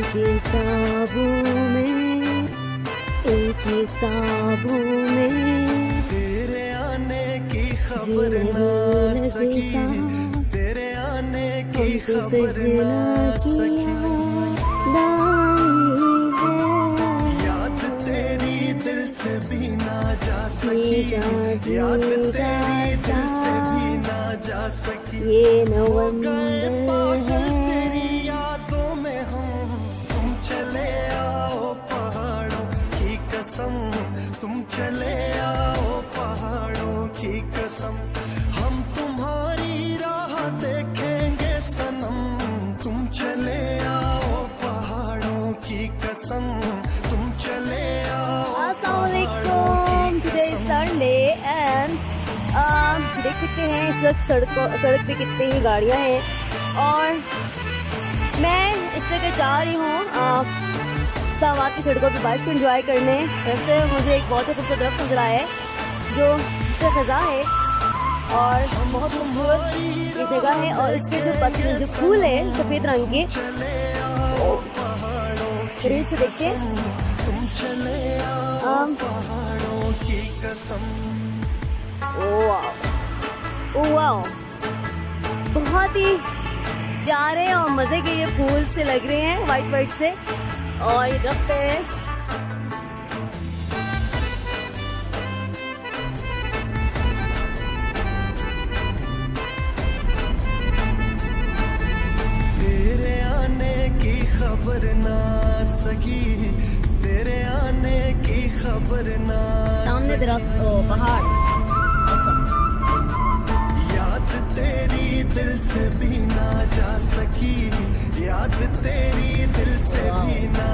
किताबों में तेरे आने की खबर ना सकी, तेरे आने की खबर ना सकी। याद तेरी दिल से भी ना जा सकी, याद तेरी दिल से भी ना जा सकी। ये नवंबर है तेरी यादों में हम, तुम चले आओ पहाड़ों की कसम, तुम चले आओ पहाड़ों की कसम। हम तुम्हारी राह देखेंगे सनम, तुम चले आओ पहाड़ों की कसम, तुम चले आओ। अस्सलामुअलैकुम, टुडे इज संडे एंड देख सकते हैं इस वक्त सड़क पे कितनी ही गाड़ियाँ हैं और मैं इस जगह जा रही हूँ इस्लामाबाद की सड़कों पर बारिश को एंजॉय करने। वैसे मुझे एक बहुत ही खूबसूरत दरख्त नजर आया है जो इसका खजा है और बहुत खूबसूरत ये जगह है और इसके जो पत्ते जो फूल है सफ़ेद रंग के करीब से देखिए। वाओ, बहुत ही प्यारे और मज़े के ये फूल से लग रहे हैं, वाइट से। और ये दरख्त है तेरे आने की खबर ना सकी, तेरे आने की खबर ना सामने दरख्त पहाड़। याद तेरी दिल से भी ना जा सकी, याद तेरी दिल से भी ना